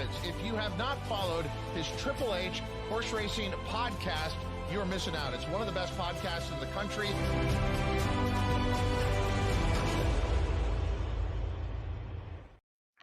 minutes. If you have not followed his Triple H horse racing podcast, you're missing out. It's one of the best podcasts in the country.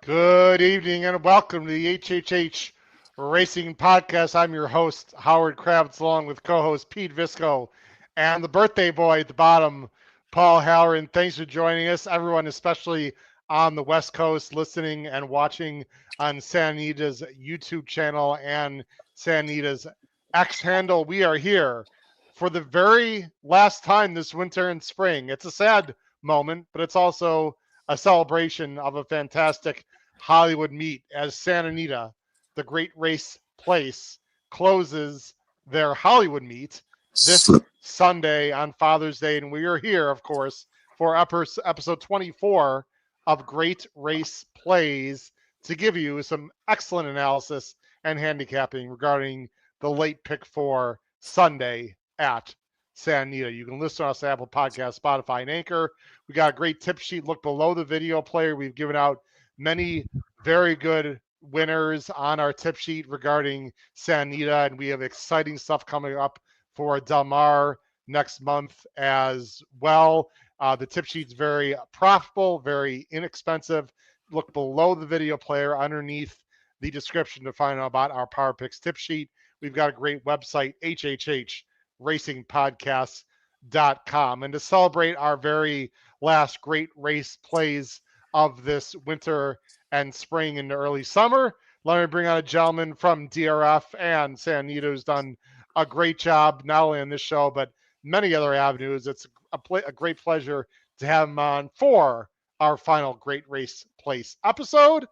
Good evening and welcome to the HHH Racing Podcast. I'm your host, Howard Kravitz, along with co-host Pete Visco and the birthday boy at the bottom, Paul Halloran. Thanks for joining us, everyone, especially on the West Coast, listening and watching on Santa Anita's YouTube channel and Santa Anita's X handle. We are here for the very last time this winter and spring. It's a sad moment, but it's also a celebration of a fantastic Hollywood meet as Santa Anita, the great race place, closes their Hollywood meet this Sunday on Father's Day. And we are here, of course, for episode 24 of Great Race Plays to give you some excellent analysis and handicapping regarding the late pick for Sunday at Santa Anita. You can listen to us on Apple Podcasts, Spotify, and Anchor. We got a great tip sheet. Look below the video player. We've given out many very good winners on our tip sheet regarding Santa Anita, and we have exciting stuff coming up for Del Mar next month as well. The tip sheet's very profitable, very inexpensive. Look below the video player underneath the description to find out about our Power Picks tip sheet. We've got a great website, hhhracingpodcast.com. And to celebrate our very last great race plays of this winter and spring into early summer, let me bring on a gentleman from DRF and Santa Anita who's done a great job, not only on this show, but many other avenues. It's a great pleasure to have him on for our final Great Race Place episode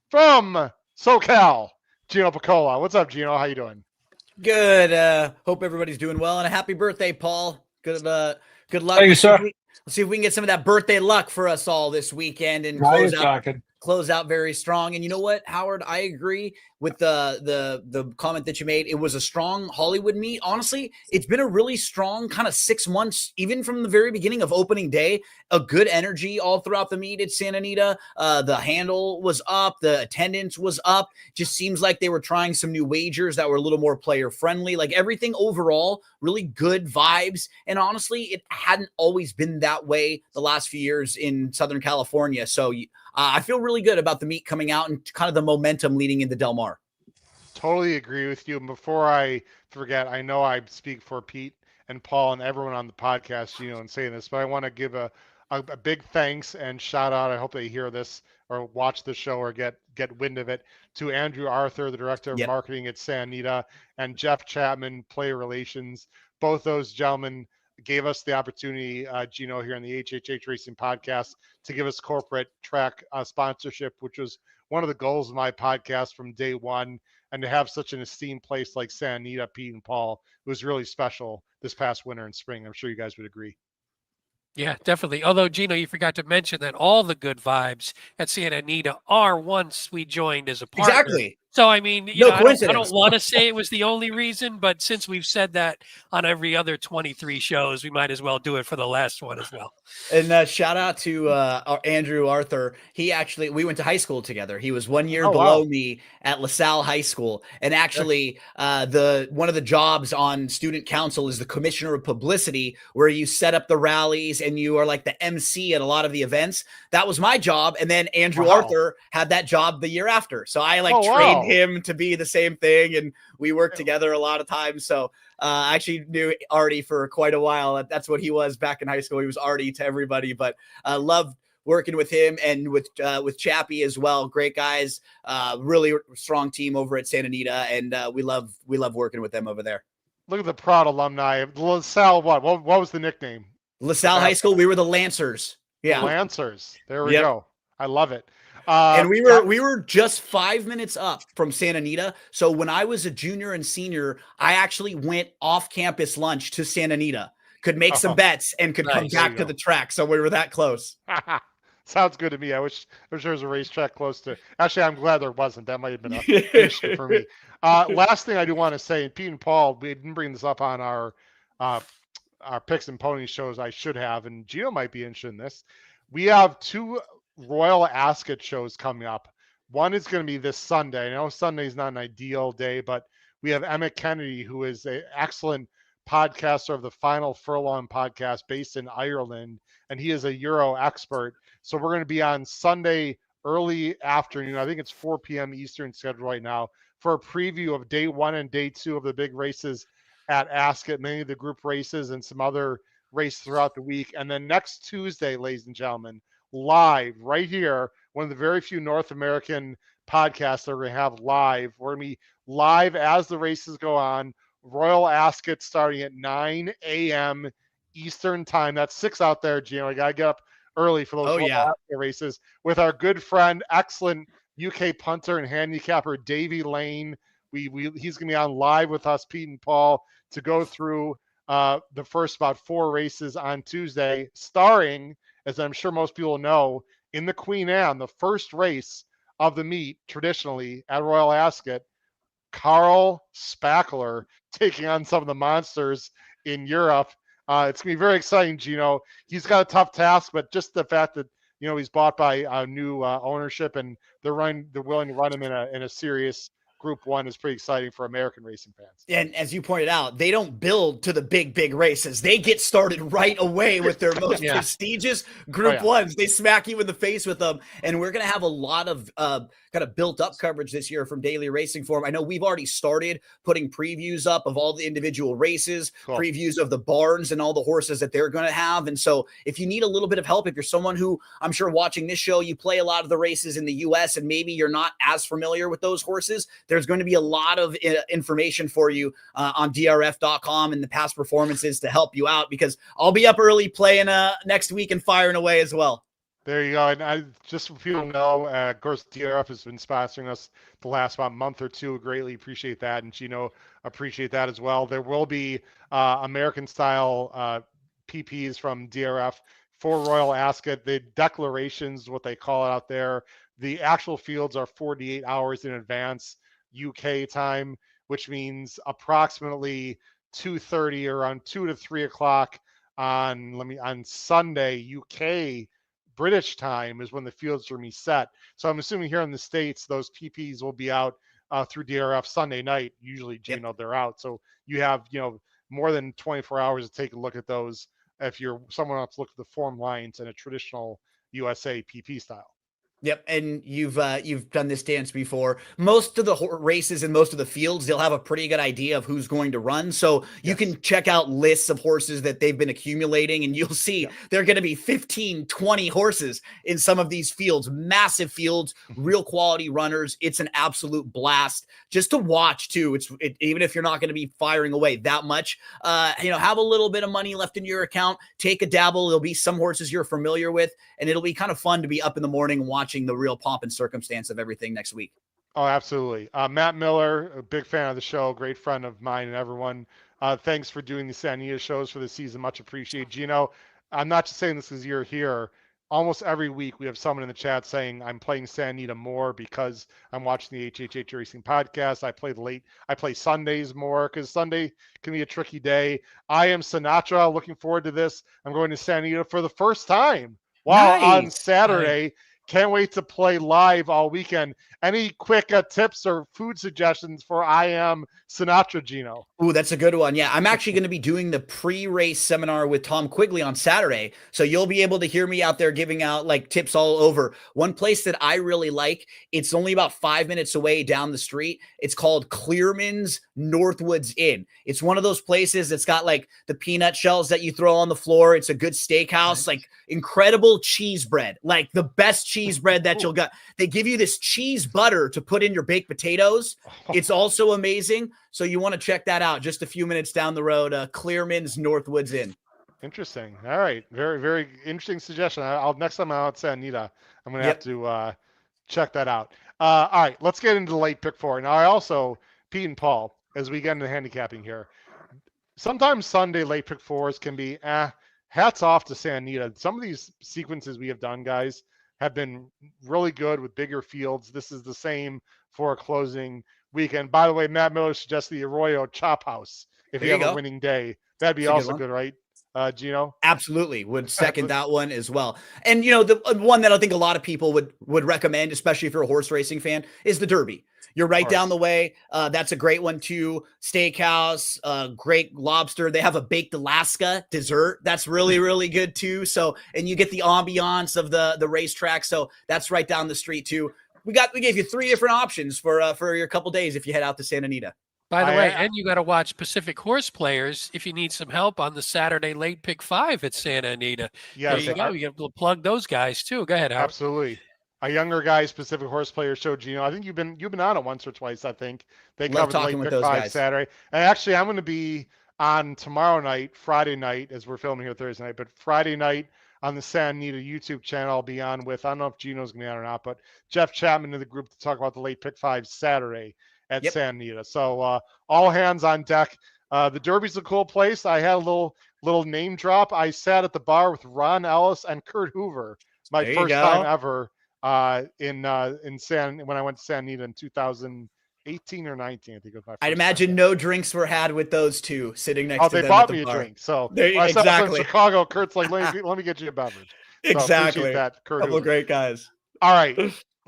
from SoCal, Gino Picola. What's up, Gino? How you doing? Good. Hope everybody's doing well, and a happy birthday, Paul. Good luck. Thank you, sir. Let's see if we can get some of that birthday luck for us all this weekend and close out very strong. And you know what, Howard, I agree with the comment that you made. It was a strong Hollywood meet. Honestly, it's been a really strong kind of 6 months, even from the very beginning of opening day. A good energy all throughout the meet at Santa Anita. The handle was up, the attendance was up. Just seems like they were trying some new wagers that were a little more player friendly. Like everything overall, really good vibes. And honestly, it hadn't always been that way the last few years in Southern California. So I feel really good about the meet coming out and kind of the momentum leading into Del Mar. Totally agree with you. And before I forget, I know I speak for Pete and Paul and everyone on the podcast, you know, in saying this, but I want to give a big thanks and shout out. I hope they hear this or watch the show or get wind of it, to Andrew Arthur, the director of marketing at Santa Anita, and Jeff Chapman, player relations. Both those gentlemen gave us the opportunity, Gino, here on the HHH Racing Podcast, to give us corporate track sponsorship, which was one of the goals of my podcast from day one. And to have such an esteemed place like Santa Anita, Pete and Paul, it was really special this past winter and spring. I'm sure you guys would agree. Yeah, definitely. Although, Gino, you forgot to mention that all the good vibes at Santa Anita are once we joined as a partner. Exactly. So, I mean, No coincidence. I don't want to say it was the only reason, but since we've said that on every other 23 shows, we might as well do it for the last one as well. And shout out to Andrew Arthur. We went to high school together. He was 1 year below me at LaSalle High School. And actually, one of the jobs on student council is the commissioner of publicity, where you set up the rallies and you are like the MC at a lot of the events. That was my job. And then Andrew Arthur had that job the year after. So I trained him to be the same thing, and we worked together a lot of times. So I actually knew Artie for quite a while. That's what he was back in high school. He was Artie to everybody, but loved working with him and with Chappie as well. Great guys, really strong team over at Santa Anita, and we love working with them over there. Look at the proud alumni. LaSalle, what was the nickname? LaSalle High School. We were the Lancers. Yeah, Lancers. There we go. I love it. And we were just 5 minutes up from Santa Anita. So when I was a junior and senior, I actually went off campus lunch to Santa Anita, could make some bets and could come back to the track. So we were that close. Sounds good to me. I wish there was a racetrack close to. Actually, I'm glad there wasn't. That might have been an issue for me. Last thing I do want to say, and Pete and Paul, we didn't bring this up on our picks and ponies shows. I should have, and Gino might be interested in this. We have two Royal Ascot shows coming up One is going to be this Sunday. I know Sunday is not an ideal day, but we have Emmett Kennedy, who is an excellent podcaster of the Final Furlong podcast based in Ireland, and he is a Euro expert. So we're going to be on Sunday early afternoon. I think it's 4 p.m. Eastern schedule right now for a preview of day 1 and day 2 of the big races at Ascot, many of the group races and some other races throughout the week. And then next Tuesday, ladies and gentlemen, live right here, one of the very few North American podcasts that we're going to have live. We're going to be live as the races go on. Royal Ascot starting at 9 a.m. Eastern time. That's 6 out there, Gino. I got to get up early for those Royal Ascot races with our good friend, excellent UK punter and handicapper Davey Lane. He's going to be on live with us, Pete and Paul, to go through the first about 4 races on Tuesday, starring, as I'm sure most people know, in the Queen Anne, the first race of the meet traditionally at Royal Ascot, Carl Spackler taking on some of the monsters in Europe. It's going to be very exciting, Gino. He's got a tough task, but just the fact that, you know, he's bought by a new ownership and they're willing to run him in a serious Group 1 is pretty exciting for American racing fans. And as you pointed out, they don't build to the big races. They get started right away with their most prestigious Group 1s. They smack you in the face with them. And we're going to have a lot of kind of built up coverage this year from Daily Racing Form. I know we've already started putting previews up of all the individual races, previews of the barns and all the horses that they're going to have. And so if you need a little bit of help, if you're someone who, I'm sure watching this show, you play a lot of the races in the US and maybe you're not as familiar with those horses, there's going to be a lot of information for you on drf.com and the past performances to help you out, because I'll be up early playing next week and firing away as well. There you go. And I just so people know, of course, DRF has been sponsoring us the last about month or two. Greatly appreciate that. And Gino, appreciate that as well. There will be American style PPs from DRF for Royal Ascot. The declarations, what they call it out there, the actual fields are 48 hours in advance UK time, which means approximately 2:30 or around 2 to 3 o'clock on Sunday UK British time is when the fields are going to be set. So I'm assuming here in the States, those PPs will be out through DRF Sunday night. Usually, Gino, they're out. So you have, you know, more than 24 hours to take a look at those if you're someone else look at the form lines in a traditional USA PP style. Yep, and you've done this dance before. Most of the races and most of the fields, they'll have a pretty good idea of who's going to run. So you can check out lists of horses that they've been accumulating, and you'll see there are going to be 15, 20 horses in some of these fields, massive fields, real quality runners. It's an absolute blast just to watch too. Even if you're not going to be firing away that much, have a little bit of money left in your account, take a dabble. There'll be some horses you're familiar with, and it'll be kind of fun to be up in the morning watching the real pomp and circumstance of everything next week. Oh, absolutely. Matt Miller, a big fan of the show, great friend of mine and everyone. Thanks for doing the Santa Anita shows for the season. Much appreciated. Gino, I'm not just saying this because you're here. Almost every week we have someone in the chat saying I'm playing Santa Anita more because I'm watching the HHH Racing podcast. I play Sundays more because Sunday can be a tricky day. I am Sinatra, looking forward to this. I'm going to Santa Anita for the first time. Wow, on Saturday. Nice. Can't wait to play live all weekend. Any quick tips or food suggestions for I Am Sinatra, Gino? Ooh, that's a good one. Yeah, I'm actually going to be doing the pre-race seminar with Tom Quigley on Saturday. So you'll be able to hear me out there giving out like tips all over. One place that I really like, it's only about 5 minutes away down the street. It's called Clearman's Northwoods Inn. It's one of those places that's got like the peanut shells that you throw on the floor. It's a good steakhouse, like incredible cheese bread, like the best cheese bread that you'll get. They give you this cheese butter to put in your baked potatoes. It's also amazing. So you want to check that out just a few minutes down the road. Clearman's Northwoods Inn. Interesting. All right. Very, very interesting suggestion. Next time I'm out at Santa Anita, I'm going to have to check that out. All right. Let's get into the late pick 4. Now, I also, Pete and Paul, as we get into handicapping here, sometimes Sunday late pick 4s can be, hats off to Santa Anita. Some of these sequences we have done, guys, have been really good with bigger fields. This is the same for a closing weekend. By the way, Matt Miller suggests the Arroyo Chop House if you have a winning day. That'd be also good, right? Gino? Absolutely. Would second that one as well. And, the one that I think a lot of people would recommend, especially if you're a horse racing fan, is the Derby. You're right down the way. That's a great one too. Steakhouse, great lobster. They have a baked Alaska dessert. That's really, really good too. So, and you get the ambiance of the racetrack. So that's right down the street too. We gave you 3 different options for your couple days if you head out to Santa Anita. By the way, and you got to watch Pacific Horse Players if you need some help on the Saturday late pick 5 at Santa Anita. Yes, there you go. You got to plug those guys too. Go ahead, Howard. Absolutely. A younger guys Pacific Horse Player show, Gino. I think you've been on it once or twice. I think they Love covered the talking late with pick those 5 guys. Saturday. And actually, I'm going to be on tomorrow night, Friday night, as we're filming here Thursday night, but Friday night on the Santa Anita YouTube channel. I'll be on with, I don't know if Gino's going to be on or not, but Jeff Chapman in the group to talk about the late pick 5 Saturday at Santa Anita. So all hands on deck. The Derby's a cool place. I had a little name drop. I sat at the bar with Ron Ellis and Kurt Hoover, my first time ever when I went to Santa Anita in 2018 or 19. I think it was my first I'd imagine time. No drinks were had with those two sitting next to them. They bought at me the a bar. drink. So I saw them exactly. in Chicago. Kurt's like, let me get you a beverage. So Exactly. appreciate that, Kurt Couple Hoover. great guys. All right.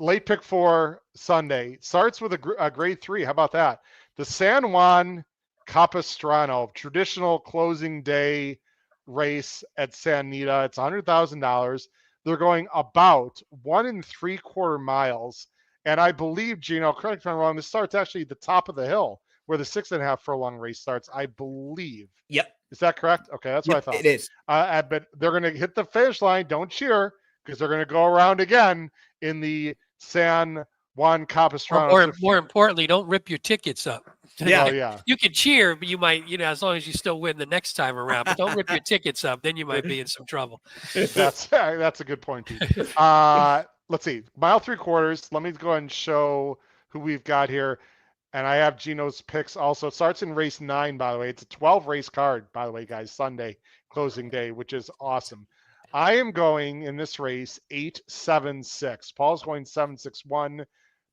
Late pick 4 Sunday starts with a grade 3. How about that? The San Juan Capistrano traditional closing day race at Santa Anita. It's $100,000. They're going about 1 3/4 miles. And I believe, Gino, correct me if I'm wrong, this starts actually at the top of the hill where the 6.5 furlong race starts, I believe. Yep. Is that correct? Okay, that's what I thought. It is. But they're going to hit the finish line. Don't cheer, because they're going to go around again in the San Juan Capistrano. Or more importantly, don't rip your tickets up. Yeah. Oh, yeah. You can cheer, but you might, as long as you still win the next time around. But don't rip your tickets up. Then you might be in some trouble. That's a good point, Pete. Let's see. 1 3/4. Let me go ahead and show who we've got here. And I have Gino's picks also. It starts in race 9, by the way. It's a 12 race card, by the way, guys. Sunday closing day, which is awesome. I am going in this race 8-7-6. Paul's going 7-6-1.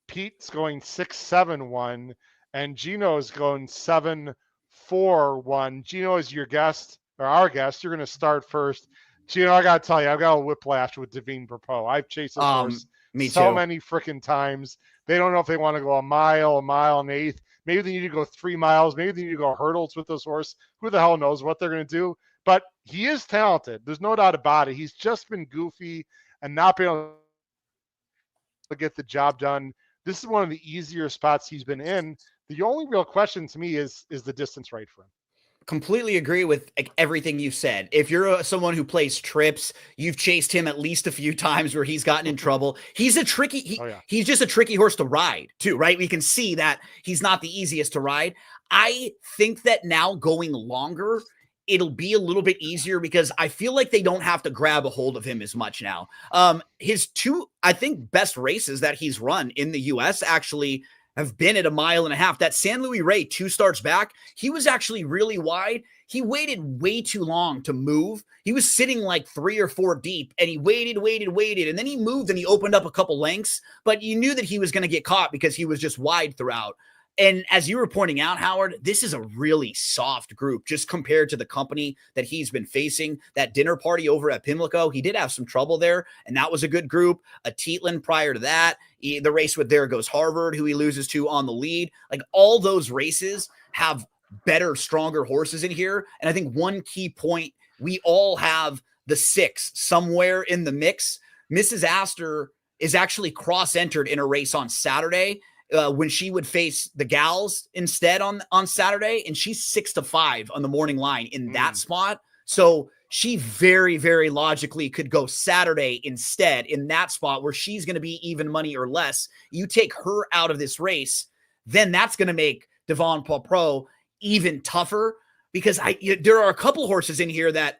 Pete's going 6-7-1. And Gino's going 7-4-1. Gino is your guest, or our guest. You're going to start first. Gino, I got to tell you, I've got a whiplash with Devine Propos. I've chased this horse so many freaking times. They don't know if they want to go a mile and 1/8. Maybe they need to go 3 miles. Maybe they need to go hurdles with this horse. Who the hell knows what they're going to do? But he is talented. There's no doubt about it. He's just been goofy and not been able to get the job done. This is one of the easier spots he's been in. The only real question to me is the distance right for him. Completely agree with everything you said. If you're someone who plays trips, you've chased him at least a few times where he's gotten in trouble. He's he's just a tricky horse to ride too, right? We can see that he's not the easiest to ride. I think that now going longer, it'll be a little bit easier because I feel like they don't have to grab a hold of him as much now. His 2, I think, best races that he's run in the U.S. actually have been at 1.5 miles. That San Luis Rey 2 starts back, he was actually really wide. He waited way too long to move. He was sitting like 3 or 4 deep, and he waited, and then he moved and he opened up a couple lengths, but you knew that he was going to get caught because he was just wide throughout. And as you were pointing out, Howard, this is a really soft group just compared to the company that he's been facing. That dinner party over at Pimlico, he did have some trouble there, and that was a good group. A Tietlin prior to that, the race with There Goes Harvard, who he loses to on the lead. Like all those races have better, stronger horses in here. And I think one key point, we all have the 6 somewhere in the mix. Mrs. Astor is actually cross-entered in a race on Saturday. When she would face the gals instead on Saturday, and she's 6-5 on the morning line in that spot. So she very, very logically could go Saturday instead in that spot where she's going to be even money or less. You take her out of this race, then that's going to make Devine Propos even tougher because there are a couple horses in here that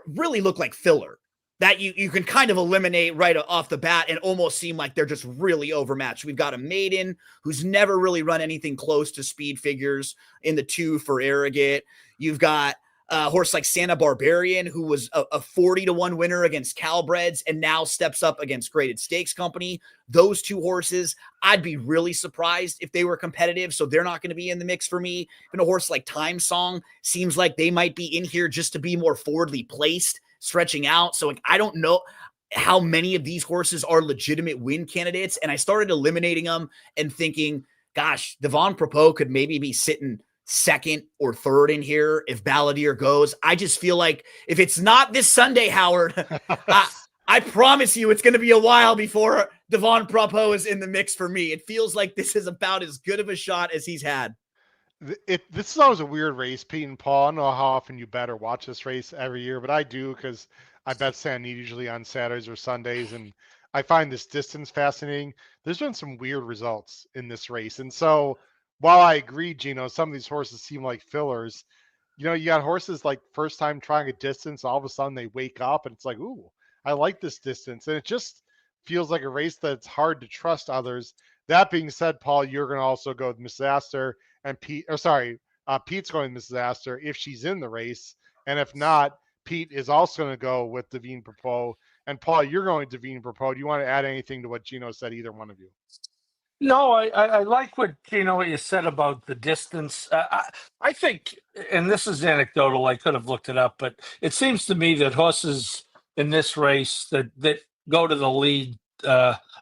really look like filler. That you can kind of eliminate right off the bat and almost seem like they're just really overmatched. We've got a maiden who's never really run anything close to speed figures in the 2 for Arrogate. You've got A horse like Santa Barbarian, who was a 40-1 winner against Calbreds and now steps up against Graded Stakes Company. Those two horses, I'd be really surprised if they were competitive, so they're not going to be in the mix for me. And a horse like Time Song seems like they might be in here just to be more forwardly placed, stretching out. So like, I don't know how many of these horses are legitimate win candidates. And I started eliminating them and thinking, gosh, Devon Propos could maybe be sitting second or third in here if Balladeer goes. I just feel like if it's not this Sunday, Howard, I promise you it's going to be a while before Devon Propos is in the mix for me. It feels like this is about as good of a shot as he's had. This is always a weird race, Pete and Paul. I don't know how often you bet or watch this race every year, but I do because I bet Santa Anita usually on Saturdays or Sundays, and I find this distance fascinating. There's been some weird results in this race, and so while I agree, Gino, some of these horses seem like fillers. You got horses like first time trying a distance, all of a sudden they wake up and it's like, ooh, I like this distance. And it just feels like a race that's hard to trust others. That being said, Paul, you're going to also go with Mrs. Astor and Pete's going with Mrs. Astor if she's in the race. And if not, Pete is also going to go with Devine Propos. And Paul, you're going to Devine Propos. Do you want to add anything to what Gino said, either one of you? No, I like what you said about the distance. I think, and this is anecdotal, I could have looked it up, but it seems to me that horses in this race that go to the lead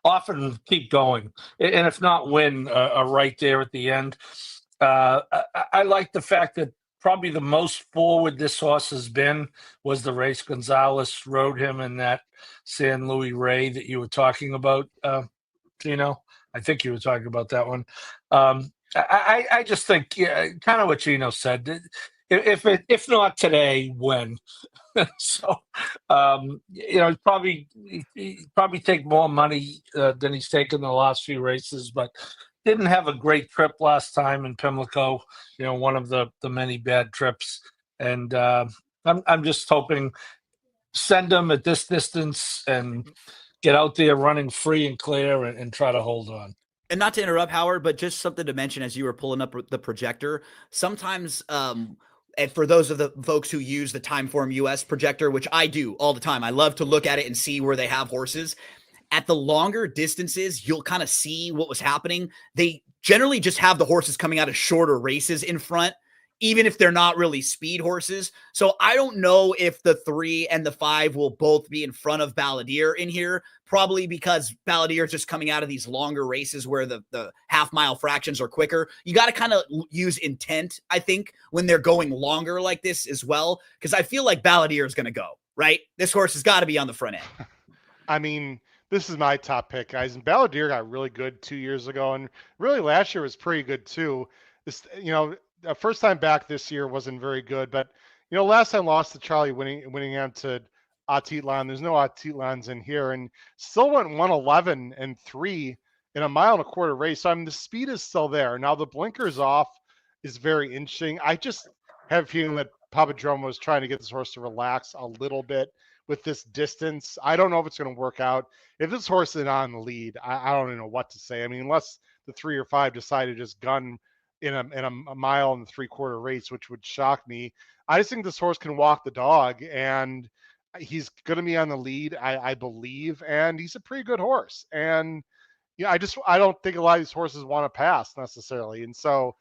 often keep going, and if not win, are right there at the end. I like the fact that probably the most forward this horse has been was the race Gonzalez rode him in that San Luis Rey that you were talking about, I think you were talking about that one. I just think, kind of what Gino said. If not today, when? So, probably take more money than he's taken the last few races, but didn't have a great trip last time in Pimlico. One of the many bad trips, and I'm just hoping send him at this distance and get out there running free and clear and try to hold on. And not to interrupt, Howard, but just something to mention as you were pulling up the projector, sometimes, and for those of the folks who use the Timeform US projector, which I do all the time, I love to look at it and see where they have horses. At the longer distances, you'll kind of see what was happening. They generally just have the horses coming out of shorter races in front, even if they're not really speed horses. So I don't know if the 3 and the 5 will both be in front of Balladeer in here, probably because Balladeer is just coming out of these longer races where the half-mile fractions are quicker. You got to kind of use intent, I think, when they're going longer like this as well, because I feel like Balladeer is going to go, right? This horse has got to be on the front end. I mean, this is my top pick, guys. And Balladeer got really good 2 years ago, and really last year was pretty good too. This, first time back this year wasn't very good, but last time lost to Charlie winning out to Atitlan. There's no Atitlans in here, and still went 111 and 3 in a 1.25 mile race. So I mean, the speed is still there. Now the blinkers off is very interesting. I just have a feeling that Papadromo is trying to get this horse to relax a little bit with this distance. I don't know if it's going to work out. If this horse is on the lead, I don't even know what to say. I mean, unless the 3 or 5 decide to just gun in a 1.75 mile race, which would shock me. I just think this horse can walk the dog, and he's going to be on the lead, I believe, and he's a pretty good horse. And I don't think a lot of these horses want to pass necessarily. And so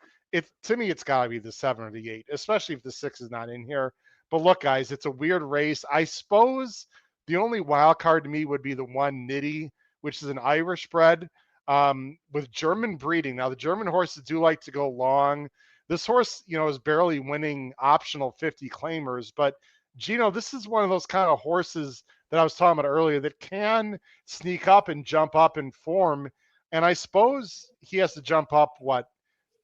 to me, it's got to be the 7 or the 8, especially if the 6 is not in here. But look, guys, it's a weird race. I suppose the only wild card to me would be the 1 Nitty, which is an Irish bred. With German breeding. Now the German horses do like to go long. This horse, is barely winning optional 50 claimers, but Gino, this is one of those kind of horses that I was talking about earlier that can sneak up and jump up in form. And I suppose he has to jump up,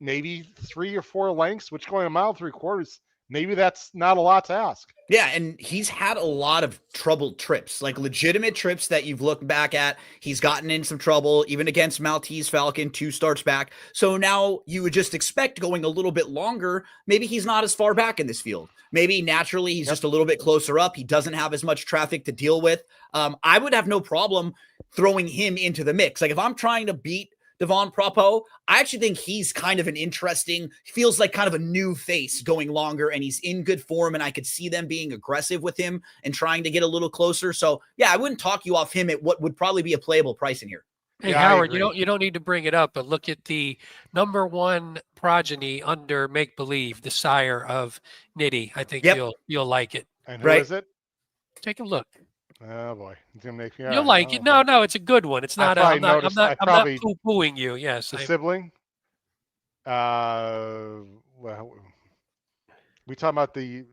maybe 3 or 4 lengths, which going 1.75 miles, maybe that's not a lot to ask. Yeah, and he's had a lot of troubled trips, like legitimate trips that you've looked back at. He's gotten in some trouble, even against Maltese Falcon, 2 starts back. So now you would just expect going a little bit longer. Maybe he's not as far back in this field. Maybe naturally he's just a little bit closer up. He doesn't have as much traffic to deal with. I would have no problem throwing him into the mix. Like if I'm trying to beat Devon Propo. I actually think he's kind of an interesting, feels like kind of a new face going longer, and he's in good form, and I could see them being aggressive with him and trying to get a little closer. So yeah, I wouldn't talk you off him at what would probably be a playable price in here. Hey, Yeah, Howard, you don't need to bring it up, but look at the number one progeny under Make Believe, the sire of Nitty. I think you'll like it. And who is it? Take a look. Oh boy, it's gonna make me. You'll like it. No, it's a good one. It's not. I'm not poo-pooing you. Yes, the sibling. Well, we talking about the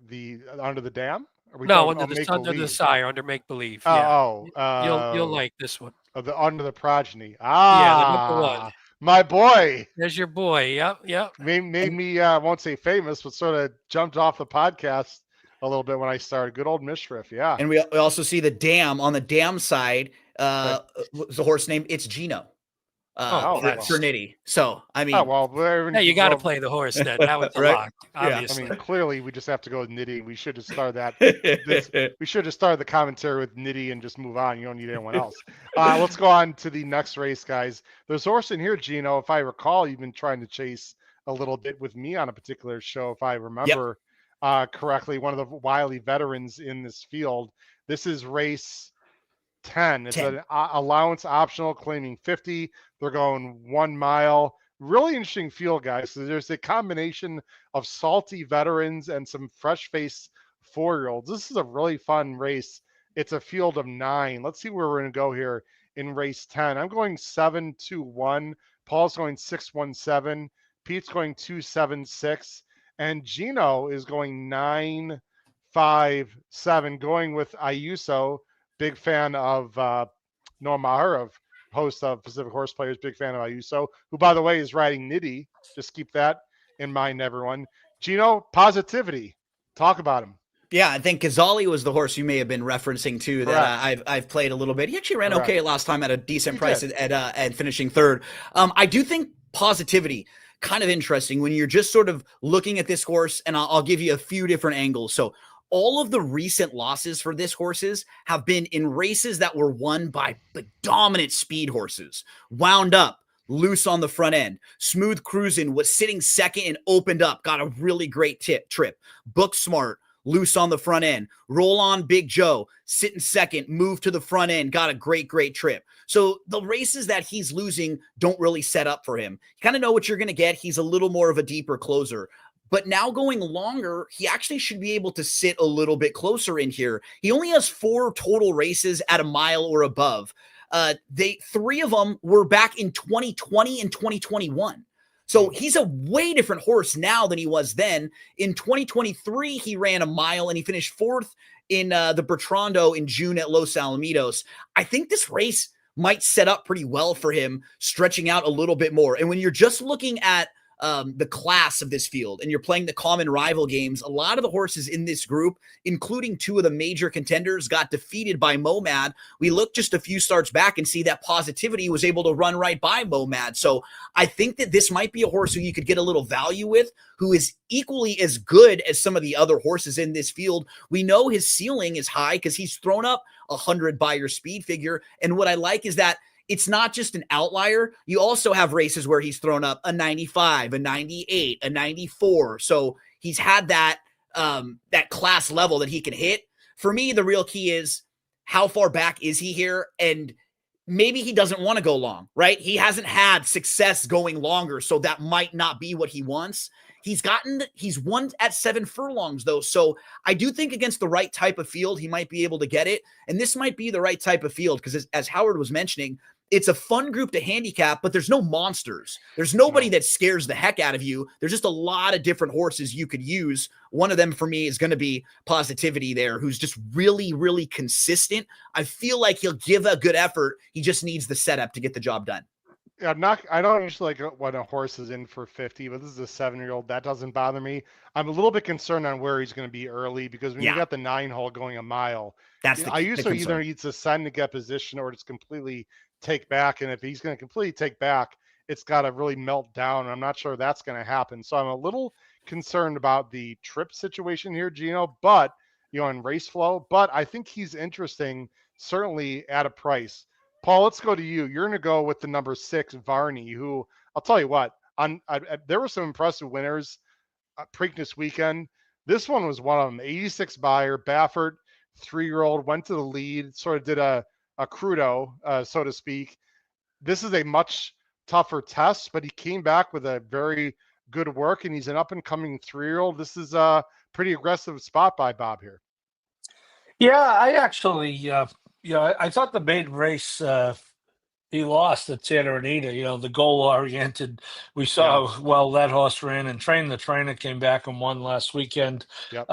under the dam? Under the sire, under Make Believe. You'll like this one. Under the progeny. The number one. My boy. There's your boy. Yep. Made me won't say famous, but sort of jumped off the podcast a little bit when I started. Good old Mishriff, yeah. And we also see the dam on the dam side. The horse name, it's Gino. For Nitty. So I mean, you got to play the horse then. That was lock, obviously. I mean, clearly we just have to go with Nitty. We should have started that. We should have started the commentary with Nitty and just move on. You don't need anyone else. Let's go on to the next race, guys. There's a horse in here, Gino. If I recall, you've been trying to chase a little bit with me on a particular show, if I remember correctly. One of the wily veterans in this field. This is race 10. It's an allowance optional, claiming 50. They're going 1 mile. Really interesting field, guys. So there's a combination of salty veterans and some fresh-faced 4-year-olds. This is a really fun race. It's a field of 9. Let's see where we're going to go here in race 10. I'm going 7-2-1. Paul's going 6-1-7. Pete's going 2-7-6. And Gino is going 9-5-7, going with Ayuso. Big fan of Noah Maher, host of Pacific Horse Players, big fan of Ayuso, who, by the way, is riding Nitty. Just keep that in mind, everyone. Gino, positivity. Talk about him. Yeah, I think Ghazali was the horse you may have been referencing to that I've played a little bit. He actually ran okay last time at a decent price at finishing third. I do think positivity, kind of interesting when you're just sort of looking at this horse, and I'll give you a few different angles. So all of the recent losses for this horses have been in races that were won by the dominant speed horses. Wound Up, loose on the front end. Smooth Cruisin' was sitting second and opened up, got a really great trip. Book Smart, loose on the front end. Roll On Big Joe, sitting second, moved to the front end, got a great trip. So the races that he's losing don't really set up for him. You kind of know what you're going to get. He's a little more of a deeper closer. But now going longer, he actually should be able to sit a little bit closer in here. He only has 4 total races at a mile or above. 3 of them were back in 2020 and 2021. So he's a way different horse now than he was then. In 2023, he ran a mile and he finished 4th in the Bertrando in June at Los Alamitos. I think this race might set up pretty well for him, stretching out a little bit more. And when you're just looking at the class of this field and you're playing the common rival games, a lot of the horses in this group, including 2 of the major contenders, got defeated by Momad. We look just a few starts back and see that Positivity was able to run right by Momad. So I think that this might be a horse who you could get a little value with, who is equally as good as some of the other horses in this field. We know his ceiling is high because he's thrown up 100 by your speed figure. And what I like is that it's not just an outlier. You also have races where he's thrown up a 95, a 98, a 94. So he's had that class level that he can hit. For me, the real key is how far back is he here? And maybe he doesn't want to go long, right? He hasn't had success going longer, so that might not be what he wants. He's won at 7 furlongs though. So I do think against the right type of field, he might be able to get it. And this might be the right type of field because as Howard was mentioning, it's a fun group to handicap, but there's no monsters. There's nobody that scares the heck out of you. There's just a lot of different horses you could use. One of them for me is going to be Positivity there, who's just really, really consistent. I feel like he'll give a good effort. He just needs the setup to get the job done. I don't usually like when a horse is in for 50, but this is a 7-year-old. That doesn't bother me. I'm a little bit concerned on where he's going to be early because when you got the 9 hole going a mile, I usually either needs to send to get position or just completely take back. And if he's going to completely take back, it's got to really melt down. I'm not sure that's going to happen. So I'm a little concerned about the trip situation here, Gino, but in race flow, but I think he's interesting, certainly at a price. Paul, let's go to you. You're going to go with the number 6, Varney, who I'll tell you what, there were some impressive winners Preakness weekend. This one was one of them. 86 buyer, Baffert, 3-year-old, went to the lead, sort of did a crudo, so to speak. This is a much tougher test, but he came back with a very good work, and he's an up-and-coming 3-year-old. This is a pretty aggressive spot by Bob here. Yeah, I actually, I thought the maiden race he lost at Santa Anita. The goal-oriented. We saw well that horse ran and trained. The trainer came back and won last weekend. Yep.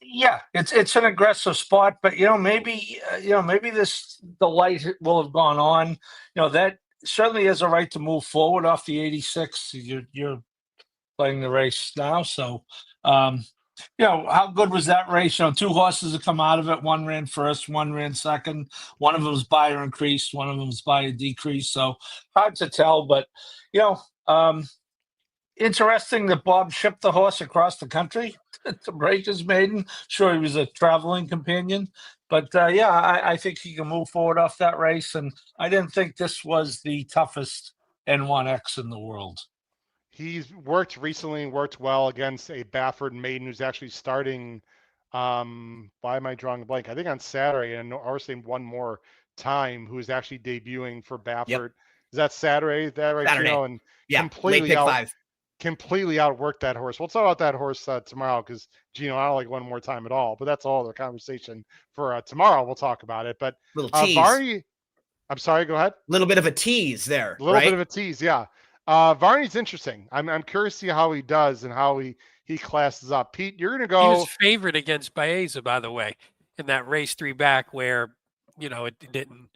Yeah, it's an aggressive spot, but maybe the light will have gone on. That certainly has a right to move forward off the 86. You're playing the race now, so how good was that race? 2 horses have come out of it. One ran first, one ran second. One of them was buyer increased, one of them was buyer decreased. So hard to tell, but interesting that Bob shipped the horse across the country to break his maiden. Sure, he was a traveling companion, but I think he can move forward off that race. And I didn't think this was the toughest N1X in the world. He's worked well against a Baffert maiden who's actually starting. Why am I drawing a blank? I think on Saturday, and our same one more time, who's actually debuting for Baffert. Yep. Is that Saturday? That right, Saturday. Gino? And yeah, late pick 5. Completely outworked that horse. We'll talk about that horse tomorrow because Gino, I don't like one more time at all. But that's all the conversation for tomorrow. We'll talk about it. But little tease. Varney, I'm sorry. Go ahead. A little bit of a tease there. A little bit of a tease, yeah. Varney's interesting. I'm curious to see how he does and how he classes up. Pete, you're going to go. He was favored against Baeza, by the way, in that race 3 back where, it didn't,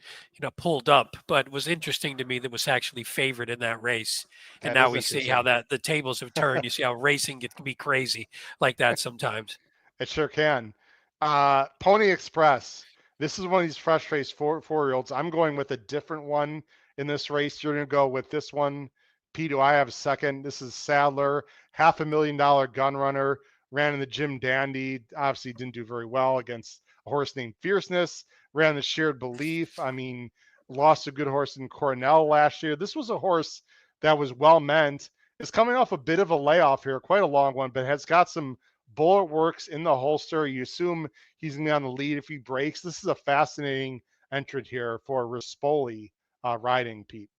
pulled up. But it was interesting to me that it was actually favored in that race. And now we see how the tables have turned. You see how racing can be crazy like that sometimes. It sure can. Pony Express. This is one of these fresh race 4-year-olds. I'm going with a different one in this race. You're going to go with this one. Pete, do I have a second? This is Sadler, $500,000 gun runner, ran in the Jim Dandy. Obviously didn't do very well against a horse named Fierceness, ran the Shared Belief. I mean, lost a good horse in Cornell last year. This was a horse that was well meant. It's coming off a bit of a layoff here, quite a long one, but has got some bullet works in the holster. You assume he's going to be on the lead if he breaks. This is a fascinating entrant here for Rispoli riding, Pete.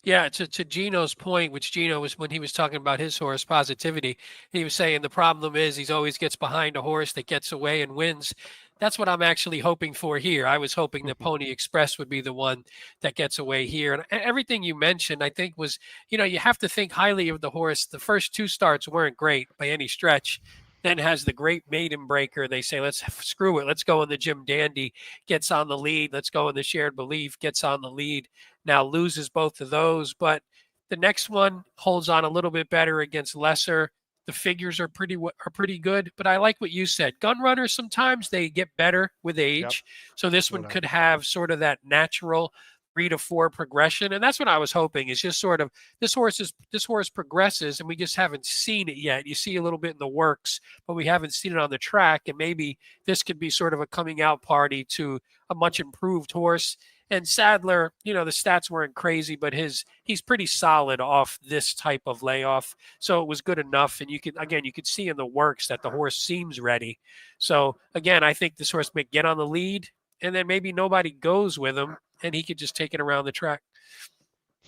Yeah, to Gino's point, which Gino was when he was talking about his horse Positivity, he was saying the problem is he always gets behind a horse that gets away and wins. That's what I'm actually hoping for here. I was hoping that Pony Express would be the one that gets away here. And everything you mentioned, I think was, you have to think highly of the horse. The first 2 starts weren't great by any stretch. Then has the great maiden breaker. They say, let's screw it. Let's go in the Jim Dandy, gets on the lead. Let's go in the Shared Belief, gets on the lead. Now loses both of those, but the next one holds on a little bit better against Lesser. The figures are pretty good, but I like what you said. Gun runners, sometimes they get better with age. Yep. So this one could have sort of that natural 3 to 4 progression. And that's what I was hoping is just sort of this horse progresses and we just haven't seen it yet. You see a little bit in the works, but we haven't seen it on the track. And maybe this could be sort of a coming out party to a much improved horse. And Sadler, the stats weren't crazy, but he's pretty solid off this type of layoff. So it was good enough. And you could see in the works that the horse seems ready. So again, I think this horse may get on the lead and then maybe nobody goes with him and he could just take it around the track.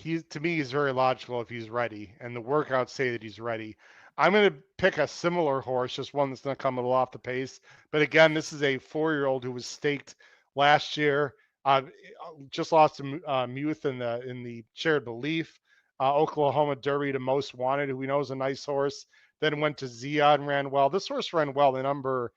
To me, he's very logical if he's ready, and the workouts say that he's ready. I'm going to pick a similar horse, just one that's going to come a little off the pace. But again, this is a 4-year-old who was staked last year. Just lost to Muth in the Shared Belief. Oklahoma Derby to Most Wanted, who we know is a nice horse. Then went to Zia and ran well. This horse ran well. The number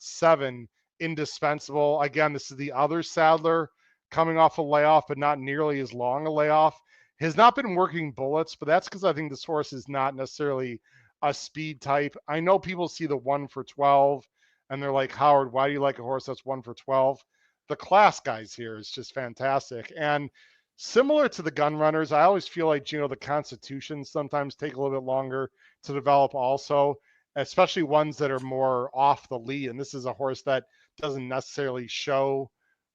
7, Indispensable. Again, this is the other Sadler coming off a layoff, but not nearly as long a layoff. Has not been working bullets, but that's because I think this horse is not necessarily a speed type. I know people see the 1 for 12 and they're like, Howard, why do you like a horse that's 1 for 12? The class guys here is just fantastic. And similar to the gun runners, I always feel like, the constitutions sometimes take a little bit longer to develop also, especially ones that are more off the lead. And this is a horse that doesn't necessarily show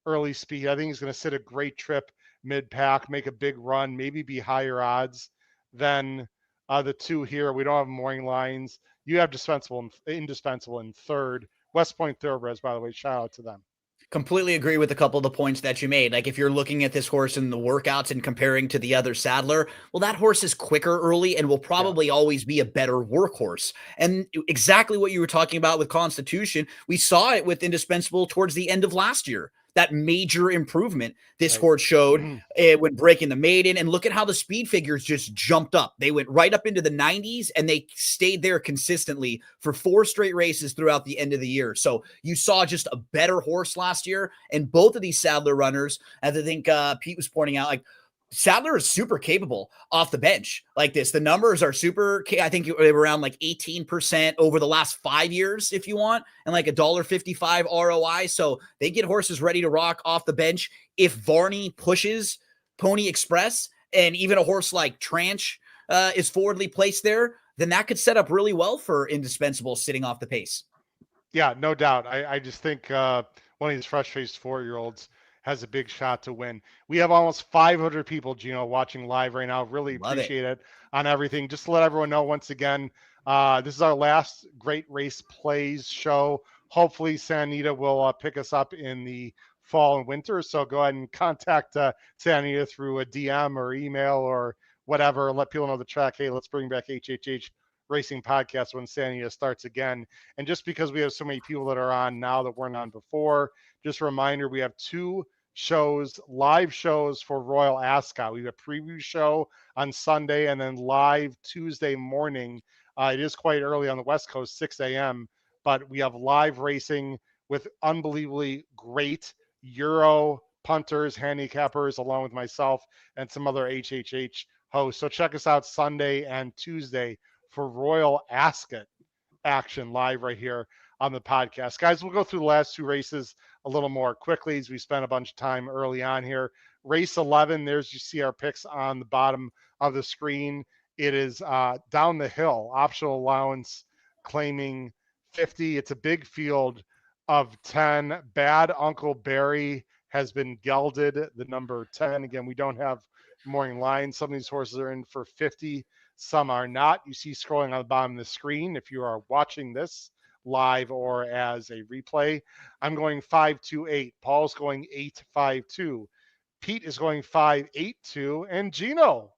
early speed. I think he's going to sit a great trip mid-pack, make a big run, maybe be higher odds than the two here. We don't have morning lines. You have indispensable in third. West Point Thoroughbreds, by the way, shout out to them. Completely agree with a couple of the points that you made. Like if you're looking at this horse in the workouts and comparing to the other saddler, well, that horse is quicker early and will probably always be a better workhorse. And exactly what you were talking about with Constitution, we saw it with Indispensable towards the end of last year. That major improvement this horse showed when breaking the maiden. And look at how the speed figures just jumped up. They went right up into the 90s and they stayed there consistently for 4 straight races throughout the end of the year. So you saw just a better horse last year. And both of these saddler runners, as I think Pete was pointing out, like Sadler is super capable off the bench like this. The numbers are super. I think they were around like 18% over the last 5 years, if you want, and like $1.55 ROI. So they get horses ready to rock off the bench. If Varney pushes Pony Express and even a horse like Tranch is forwardly placed there, then that could set up really well for Indispensable sitting off the pace. Yeah, no doubt. I just think one of these fresh-faced 4-year-olds has a big shot to win. We have almost 500 people, Gino, watching live right now. Really appreciate it on everything. Just to let everyone know, once again, this is our last Great Race Plays show. Hopefully, Santa Anita will pick us up in the fall and winter. So go ahead and contact Santa Anita through a DM or email or whatever. Let people know the track. Hey, let's bring back HHH Racing Podcast when Santa Anita starts again. And just because we have so many people that are on now that weren't on before, just a reminder, we have 2 shows, live shows for Royal Ascot. We have a preview show on Sunday and then live Tuesday morning. It is quite early on the West Coast, 6 a.m., but we have live racing with unbelievably great Euro punters, handicappers, along with myself and some other HHH hosts. So check us out Sunday and Tuesday for Royal Ascot action live right here on the podcast. Guys, we'll go through the last 2 races a little more quickly as we spent a bunch of time early on here. Race 11, there's you see our picks on the bottom of the screen. It is down the hill, optional allowance claiming 50. It's a big field of 10. Bad Uncle Barry has been gelded, the number 10. Again, we don't have morning line. Some of these horses are in for 50. Some are not. You see scrolling on the bottom of the screen if you are watching this live or as a replay. I'm going 5-2-8. Paul's going 8-5-2. Pete is going 5-8-2. And Gino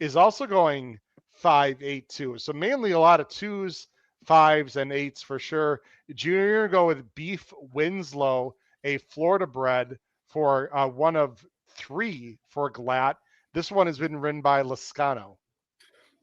is also going 5-8-2. So mainly a lot of 2s, 5s, and 8s for sure. Junior, you're going to go with Beef Winslow, a Florida bred for one of 3 for Glatt. This one has been ridden by Lascano.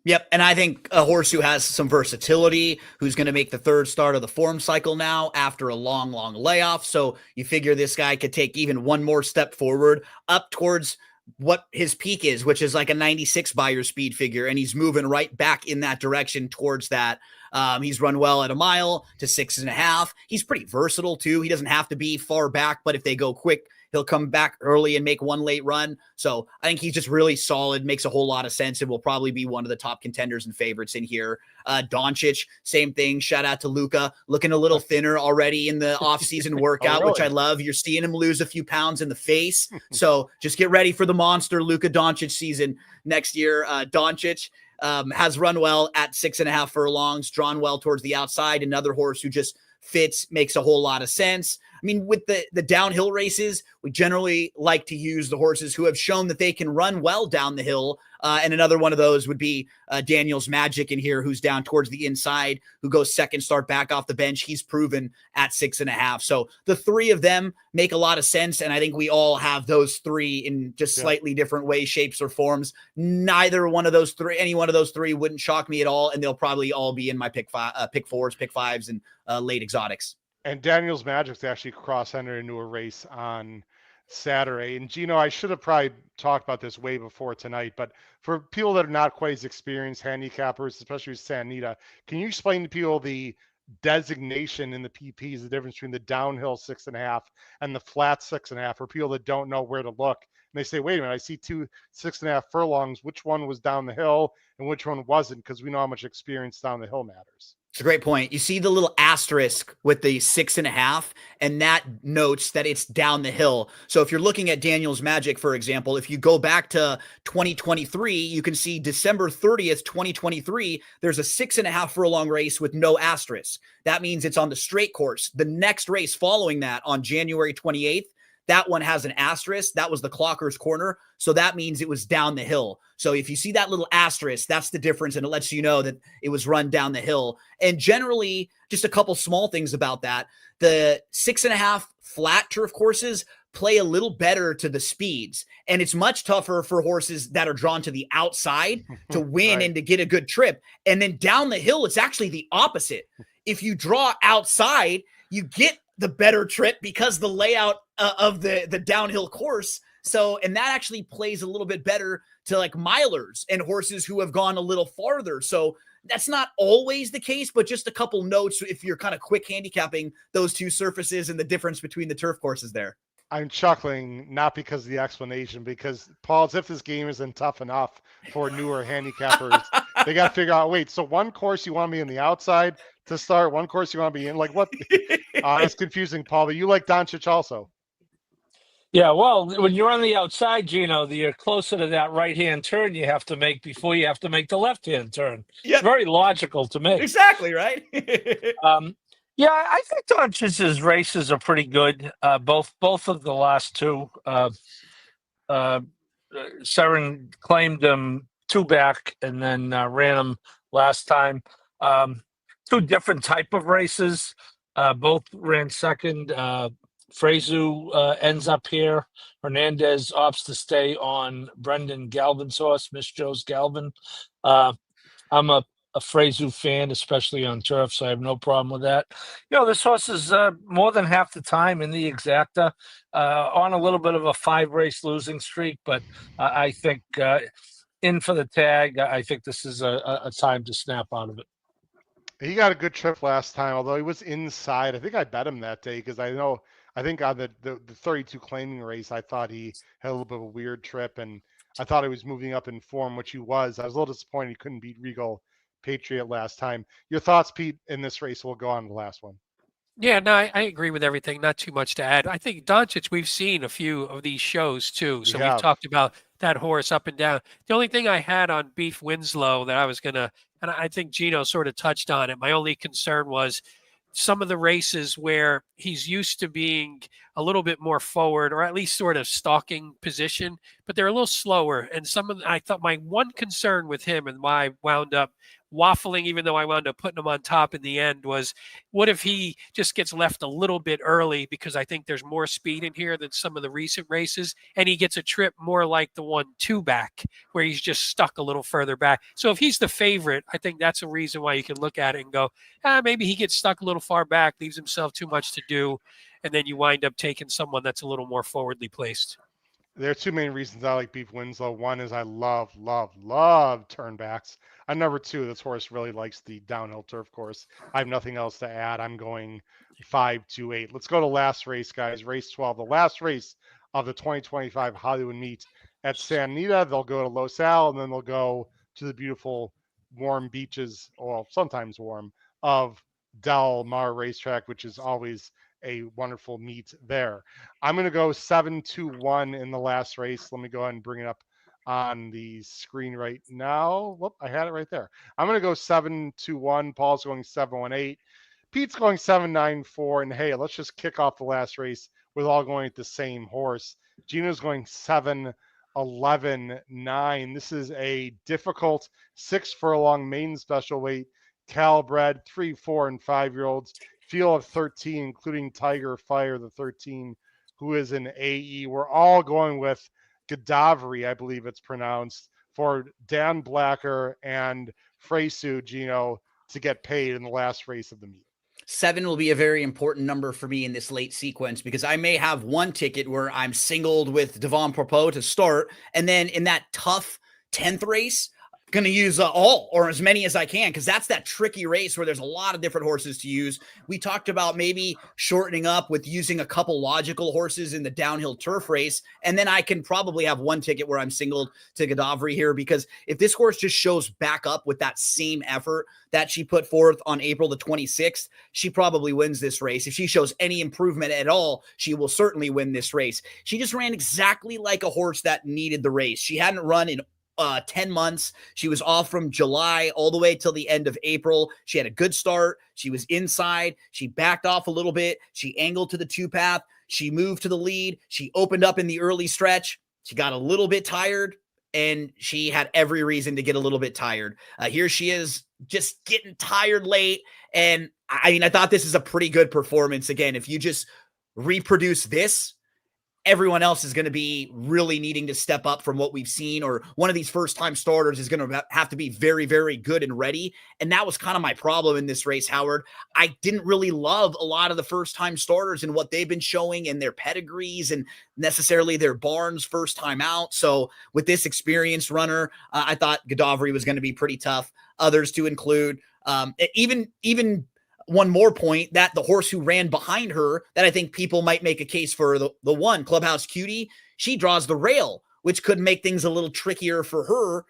Yep, and I think a horse who has some versatility, who's going to make the 3rd start of the form cycle now after a long, long layoff. So you figure this guy could take even one more step forward up towards what his peak is, which is like a 96 Beyer speed figure, and he's moving right back in that direction towards that. He's run well at a mile to 6.5. He's pretty versatile too. He doesn't have to be far back, but if they go quick, he'll come back early and make one late run. So I think he's just really solid, makes a whole lot of sense, and will probably be one of the top contenders and favorites in here. Doncic, same thing. Shout out to Luka, looking a little thinner already in the offseason workout, which I love. You're seeing him lose a few pounds in the face. So just get ready for the monster Luka Doncic season next year. Doncic has run well at 6.5 furlongs, drawn well towards the outside. Another horse who just fits, makes a whole lot of sense. I mean, with the downhill races, we generally like to use the horses who have shown that they can run well down the hill. And another one of those would be Daniel's Magic in here, who's down towards the inside, who goes 2nd start back off the bench. He's proven at 6.5. So the 3 of them make a lot of sense. And I think we all have those 3 in just slightly different ways, shapes, or forms. Neither one of those 3, any one of those 3 wouldn't shock me at all. And they'll probably all be in my pick 4s, pick 5s, and late exotics. And Daniel's Magic's actually cross-entered into a race on Saturday. And Gino, I should have probably talked about this way before tonight, but for people that are not quite as experienced handicappers, especially with Santa Anita, can you explain to people the designation in the PPs, the difference between the downhill 6.5 and the flat 6.5 for people that don't know where to look? And they say, wait a minute, I see 2 6.5 furlongs. Which one was down the hill and which one wasn't? Because we know how much experience down the hill matters. It's a great point. You see the little asterisk with the 6.5, and that notes that it's down the hill. So if you're looking at Daniel's Magic, for example, if you go back to 2023, you can see December 30th, 2023, there's a 6.5 furlong race with no asterisk. That means it's on the straight course. The next race following that on January 28th, that one has an asterisk. That was the Clocker's Corner. So that means it was down the hill. So if you see that little asterisk, that's the difference. And it lets you know that it was run down the hill. And generally, just a couple small things about that. The 6.5 flat turf courses play a little better to the speeds. And it's much tougher for horses that are drawn to the outside to win Right. and to get a good trip. And then down the hill, it's actually the opposite. If you draw outside, you get the better trip because the layout of the downhill course. So, and that actually plays a little bit better to like milers and horses who have gone a little farther. So that's not always the case, but just a couple notes if you're kind of quick handicapping those two surfaces and the difference between the turf courses there. I'm chuckling not because of the explanation, because Paul, as if this game isn't tough enough for newer handicappers. They got to figure out, wait, so one course you want to be in the outside to start, one course you want to be in, like what? It's confusing, Paul, but you like Doncic also. Yeah, well, when you're on the outside, Gino, you're closer to that right-hand turn you have to make before you have to make the left-hand turn. Yep. It's very logical to me. Exactly, right? Yeah, I think Doncic's races are pretty good. Both of the last two. Seren claimed him 2 back and then ran him last time. 2 different type of races. Both ran second. Frezu ends up here. Hernandez opts to stay on Brendan Galvin's horse, Miss Joe's Galvin. I'm a Frezu fan, especially on turf, so I have no problem with that. You know, this horse is more than half the time in the exacta, on a little bit of a 5-race losing streak, but I think in for the tag. I think this is a time to snap out of it. He got a good trip last time, although he was inside. I think I bet him that day because I think on the 32 claiming race, I thought he had a little bit of a weird trip, and I thought he was moving up in form, which he was. I was a little disappointed he couldn't beat Regal Patriot last time. Your thoughts, Pete, in this race? We'll go on to the last one. Yeah, no, I agree with everything. Not too much to add. I think Doncic, we've seen a few of these shows too. So we've talked about that horse up and down. The only thing I had on Beef Winslow that I was going to, and I think Gino sort of touched on it. My only concern was some of the races where he's used to being a little bit more forward or at least sort of stalking position, but they're a little slower. And I thought my one concern with him and why I wound up waffling, even though I wound up putting him on top in the end, was what if he just gets left a little bit early, because I think there's more speed in here than some of the recent races, and he gets a trip more like the 1-2 back where he's just stuck a little further back. So if he's the favorite, I think that's a reason why you can look at it and go, maybe he gets stuck a little far back, leaves himself too much to do, and then you wind up taking someone that's a little more forwardly placed. There are 2 main reasons I like Beef Winslow. One is I love turnbacks. And number 2, this horse really likes the downhill turf course. I have nothing else to add. I'm going 5-2-8. Let's go to last race, guys. Race 12, the last race of the 2025 Hollywood meet at Santa Anita. They'll go to Los Al, and then they'll go to the beautiful warm beaches, well, sometimes warm, of Del Mar Racetrack, which is always a wonderful meet there. I'm going to go 7-2-1 in the last race. Let me go ahead and bring it up on the screen right now. Whoop, I had it right there. I'm going to go 7-2-1. Paul's going 7-1-8. Pete's going 7-9-4. And hey, let's just kick off the last race with all going at the same horse. Gino's going 7-11-9. This is a difficult 6 furlong maiden special weight, Cal bred, 3, 4, and 5-year-olds. Field of 13, including Tiger Fire, the 13, who is an AE. We're all going with Gaddafi, I believe it's pronounced, for Dan Blacker and Fresu, Gino, to get paid in the last race of the meet. 7 will be a very important number for me in this late sequence, because I may have one ticket where I'm singled with Devon Propos to start, and then in that tough 10th race, going to use all or as many as I can, because that's that tricky race where there's a lot of different horses to use. We talked about maybe shortening up with using a couple logical horses in the downhill turf race, and then I can probably have one ticket where I'm singled to Gaddafi here, because if this horse just shows back up with that same effort that she put forth on April the 26th, she probably wins this race. If she shows any improvement at all, she will certainly win this race. She just ran exactly like a horse that needed the race. She hadn't run in 10 months. She was off from July all the way till the end of April. She had a good start. She was inside. She backed off a little bit. She angled to the 2-path. She moved to the lead. She opened up in the early stretch. She got a little bit tired, and she had every reason to get a little bit tired. Here she is just getting tired late. And I mean, I thought this is a pretty good performance. Again, if you just reproduce this, everyone else is going to be really needing to step up from what we've seen, or one of these first-time starters is going to have to be very, very good and ready. And that was kind of my problem in this race, Howard. I didn't really love a lot of the first-time starters and what they've been showing and their pedigrees and necessarily their barns first time out. So with this experienced runner, I thought Gaddafi was going to be pretty tough. Others to include, even one more point, that the horse who ran behind her that I think people might make a case for, the one, Clubhouse Cutie, she draws the rail, which could make things a little trickier for her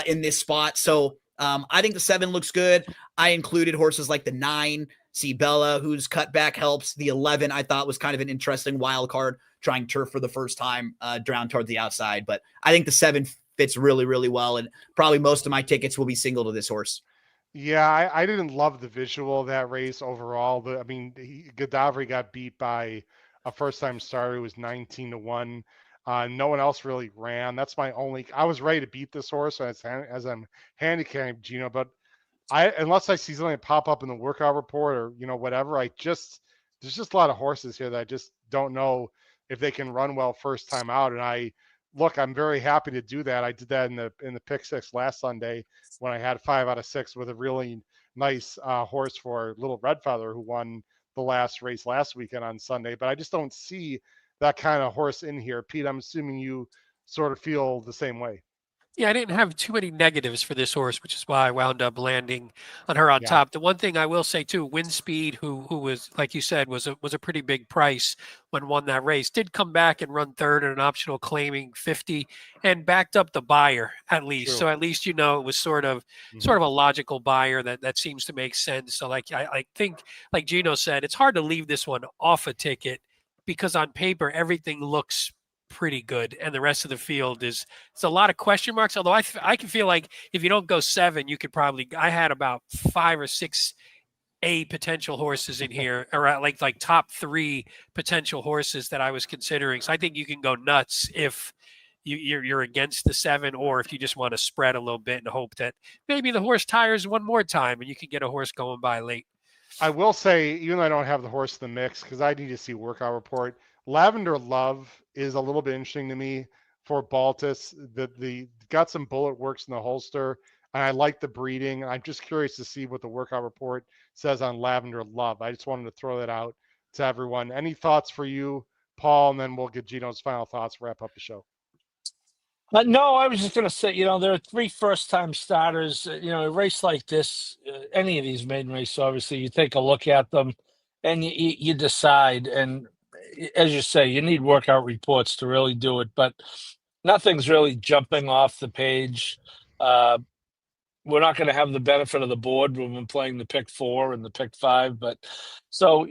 in this spot. So I think the 7 looks good. I included horses like the 9, Bella, whose cutback helps. The 11 I thought was kind of an interesting wild card, trying turf for the first time, down toward the outside. But I think the 7 fits really, really well, and probably most of my tickets will be single to this horse. Yeah, I didn't love the visual of that race overall. I mean, Gaddafi got beat by a first-time starter who was 19-1. No one else really ran. That's my only. I was ready to beat this horse as I'm handicapped, Gino, but unless I see something pop up in the workout report or whatever, there's just a lot of horses here that I just don't know if they can run well first time out. And I'm very happy to do that. I did that in the pick 6 last Sunday when I had 5 out of 6 with a really nice horse for Little Red Feather, who won the last race last weekend on Sunday. But I just don't see that kind of horse in here. Pete, I'm assuming you sort of feel the same way. Yeah, I didn't have too many negatives for this horse, which is why I wound up landing on her on top. The one thing I will say too, Windspeed, who was, like you said, was a pretty big price when won that race, did come back and run third in an optional claiming 50 and backed up the buyer at least. True. So at least it was sort of a logical buyer that seems to make sense. So like I think, like Gino said, it's hard to leave this one off a ticket because on paper everything looks pretty good, and the rest of the field it's a lot of question marks. Although I can feel like if you don't go 7, you could probably. I had about 5 or 6 potential horses in here, or like top 3 potential horses that I was considering. So I think you can go nuts if you're against the 7, or if you just want to spread a little bit and hope that maybe the horse tires one more time and you can get a horse going by late. I will say, even though I don't have the horse in the mix, because I need to see workout report, Lavender Love is a little bit interesting to me for Baltus. The got some bullet works in the holster, and I like the breeding. I'm just curious to see what the workout report says on Lavender Love. I just wanted to throw that out to everyone. Any thoughts for you, Paul? And then we'll get Gino's final thoughts, wrap up the show. No, I was just going to say, there are 3 first-time starters. A race like this, any of these maiden races, obviously, you take a look at them and you decide. And as you say, you need workout reports to really do it, but nothing's really jumping off the page. We're not going to have the benefit of the board when we're playing the pick 4 and the pick 5. But so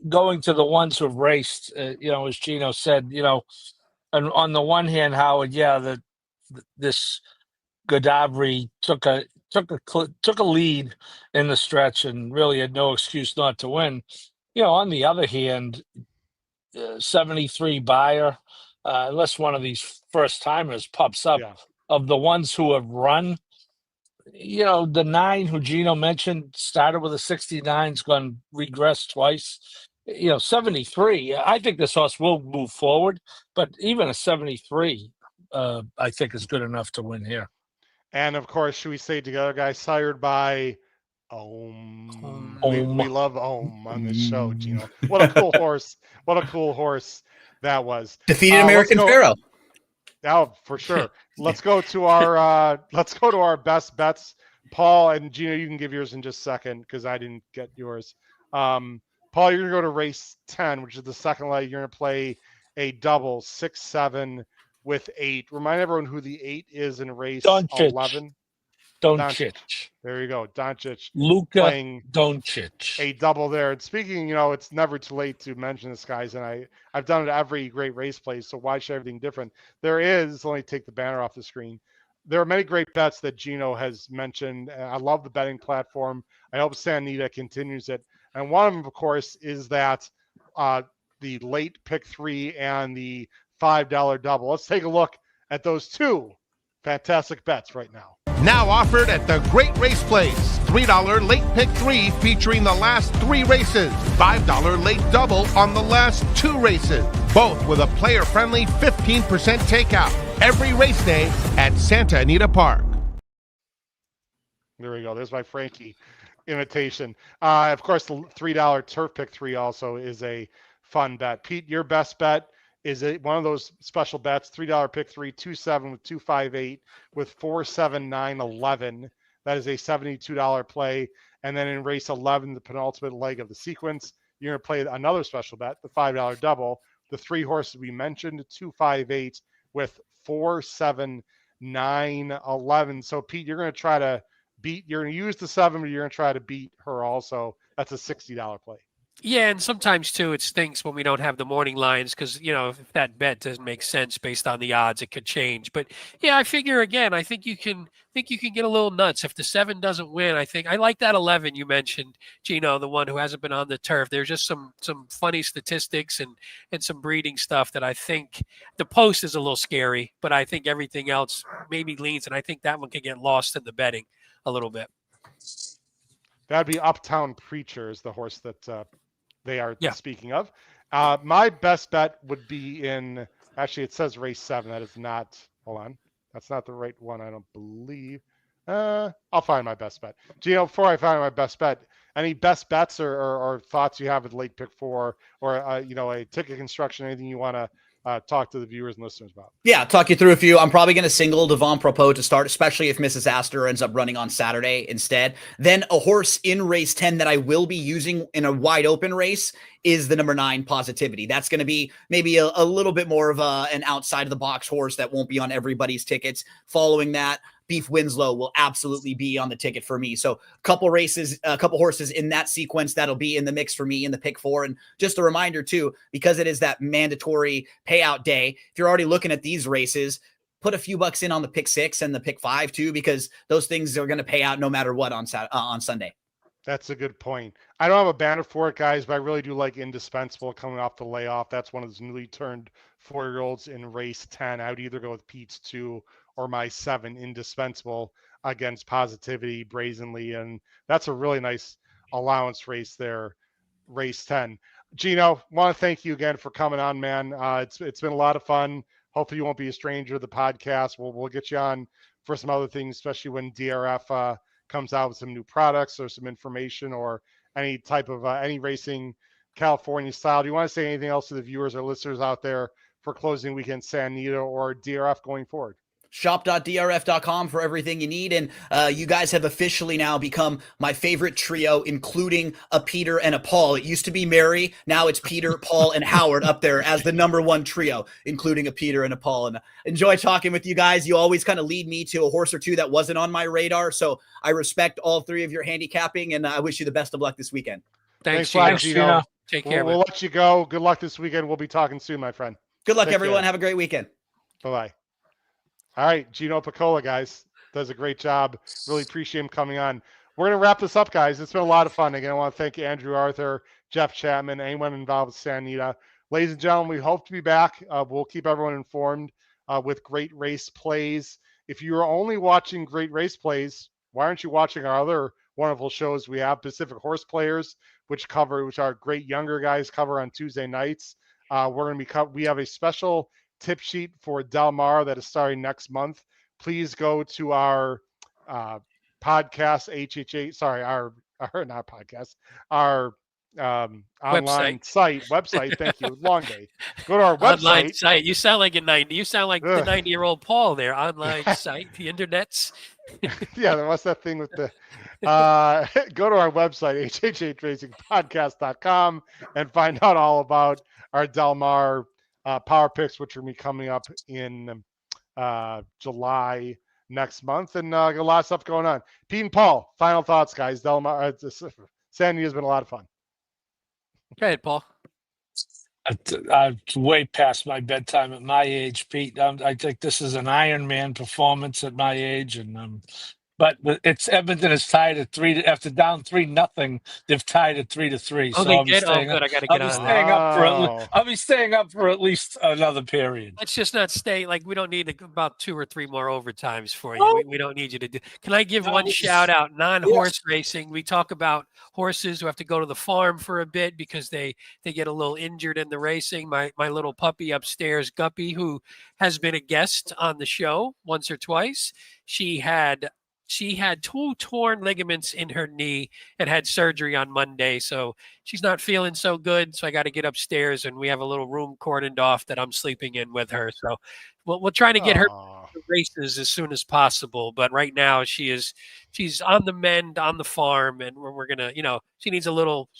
going to the ones who've raced, as Gino said, and on the one hand, Howard, this Gaddafi took a lead in the stretch and really had no excuse not to win. On the other hand, 73 buyer, unless one of these first timers pops up, of the ones who have run, the 9 who Gino mentioned started with a 69, has gone regress twice. 73. I think this horse will move forward, but even a 73, I think is good enough to win here. And of course, should we say together, guys, sired by Om. We love Om on this show, Gino. What a cool horse. What a cool horse that was. Defeated American Pharoah. Oh, for sure. Let's go to our best bets. Paul and Gino, you can give yours in just a second because I didn't get yours. Paul, you're gonna go to race 10, which is the second leg. You're gonna play a double 6-7 with 8. Remind everyone who the 8 is in race Doncic. 11. Doncic. There you go. Doncic Luka playing Doncic. a double there. And speaking, it's never too late to mention this, guys. And I've done it every great race play, so why should everything different? There is, let me take the banner off the screen. There are many great bets that Gino has mentioned. I love the betting platform. I hope Santa Anita continues it. And one of them, of course, is that the late pick 3 and the $5 double. Let's take a look at those two fantastic bets right now. Now offered at the Great Race Place. $3 late pick 3 featuring the last 3 races. $5 late double on the last 2 races. Both with a player-friendly 15% takeout. Every race day at Santa Anita Park. There we go. There's my Frankie imitation. Of course, the $3 turf pick 3 also is a fun bet. Pete, your best bet is one of those special bets, $3 pick 3, 2-7 with 2-5-8 with 4-7-9-11. That is a $72 play. And then in race 11, the penultimate leg of the sequence, you're going to play another special bet, the $5 double. The 3 horses we mentioned, 2-5-8 with 4-7-9-11. So Pete, you're going to try to you're going to use the 7, but you're going to try to beat her also. That's a $60 play. Yeah, and sometimes too it stinks when we don't have the morning lines because if that bet doesn't make sense based on the odds, it could change. But yeah, I figure again, I think you can get a little nuts if the 7 doesn't win. I think I like that 11 you mentioned, Gino, the one who hasn't been on the turf. There's just some funny statistics and some breeding stuff that I think the post is a little scary, but I think everything else maybe leans, and I think that one could get lost in the betting a little bit. That'd be Uptown Preacher is the horse that they are speaking of. My best bet would be actually it says race 7. That is not, hold on. That's not the right one, I don't believe. I'll find my best bet. Gino, before I find my best bet, any best bets or thoughts you have with late pick 4 or, a ticket construction, anything you want to talk to the viewers and listeners about? Yeah, talk you through a few. I'm probably going to single Devon Propos to start, especially if Mrs. Astor ends up running on Saturday instead. Then a horse in race 10 that I will be using in a wide open race is the number 9 Positivity. That's going to be maybe a little bit more of an outside of the box horse that won't be on everybody's tickets. Following that, Beef Winslow will absolutely be on the ticket for me. So a couple horses in that sequence that'll be in the mix for me in the pick 4. And just a reminder too, because it is that mandatory payout day, if you're already looking at these races, put a few bucks in on the pick 6 and the pick 5 too, because those things are going to pay out no matter what on Sunday. That's a good point. I don't have a banner for it, guys, but I really do like Indispensable coming off the layoff. That's one of those newly turned 4-year-olds in race 10. I would either go with Pete's 2 or my 7 Indispensable against Positivity brazenly. And that's a really nice allowance race there, race 10. Gino, want to thank you again for coming on, man. It's been a lot of fun. Hopefully you won't be a stranger to the podcast. We'll get you on for some other things, especially when DRF comes out with some new products or some information or any type of any racing California style. Do you want to say anything else to the viewers or listeners out there for closing weekend Santa Anita or DRF going forward? Shop.drf.com for everything you need. And you guys have officially now become my favorite trio, including a Peter and a Paul. It used to be Mary. Now it's Peter, Paul, and Howard up there as the number 1 trio, including a Peter and a Paul. And enjoy talking with you guys. You always kind of lead me to a horse or two that wasn't on my radar. So I respect all 3 of your handicapping, and I wish you the best of luck this weekend. Thanks, Gino. Take care. We'll let you go. Good luck this weekend. We'll be talking soon, my friend. Good luck, everyone. Have a great weekend. Bye-bye. All right, Gino Piccola, guys, does a great job. Really appreciate him coming on. We're going to wrap this up, guys. It's been a lot of fun. Again, I want to thank Andrew Arthur, Jeff Chapman, anyone involved with Santa Anita. Ladies and gentlemen, we hope to be back. We'll keep everyone informed with great race plays. If you're only watching great race plays, why aren't you watching our other wonderful shows? We have Pacific Horse Players, which our great younger guys cover on Tuesday nights. We have a special tip sheet for Del Mar that is starting next month. Please go to our podcast, our online website. Thank you. Long day. Go to our website. Online site. You sound like a 90. You sound like the Ugh. 90-year-old Paul there. Online site, the internets. Yeah, what's that thing with the go to our website, hhhracingpodcast.com, and find out all about our Del Mar Power Picks, which are going to be coming up in July next month, and got a lot of stuff going on. Pete and Paul, final thoughts, guys. Del Mar, Santa Anita has been a lot of fun. Go ahead, Paul. I'm way past my bedtime at my age, Pete. I think this is an Iron Man performance at my age, and but it's Edmonton is tied at 3 after down 3-0. They've tied at 3-3. Oh, So they I'll be did. Oh, staying good. up. I got to I'll get be on that. staying up for. Wow. I'll be staying up for at least another period. Let's just not stay like we don't need about 2 or 3 more overtimes for you. We don't need you to do. Can I give one shout out? Non-horse racing. We talk about horses who have to go to the farm for a bit because they get a little injured in the racing. My little puppy upstairs, Guppy, who has been a guest on the show once or twice. She had 2 torn ligaments in her knee and had surgery on Monday. So she's not feeling so good. So I got to get upstairs, and we have a little room cordoned off that I'm sleeping in with her. So we'll try to get her to races as soon as possible. But right now she's on the mend on the farm, and we're gonna, she needs a little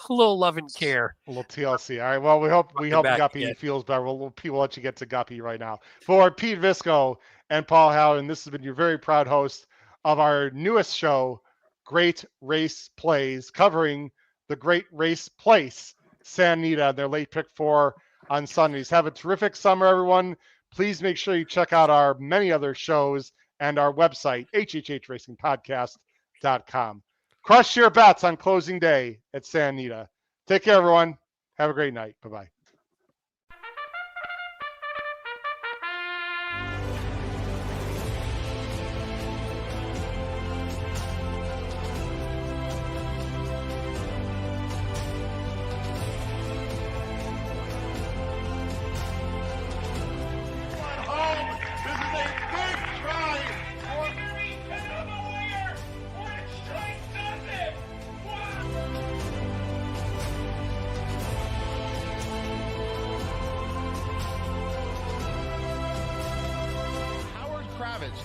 love and care. A little TLC. All right. Well, we hope Guppy feels better. We'll let you get to Guppy right now. For Pete Visco and Paul Howard, this has been your very proud host of our newest show, Great Race Plays, covering the Great Race Place, Santa Anita, their late pick 4 on Sundays. Have a terrific summer, everyone. Please make sure you check out our many other shows and our website, hhhracingpodcast.com. Crush your bets on closing day at Santa Anita. Take care, everyone. Have a great night. Bye-bye.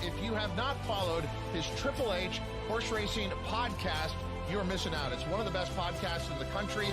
If you have not followed his Triple H Horse Racing podcast, you're missing out. It's one of the best podcasts in the country.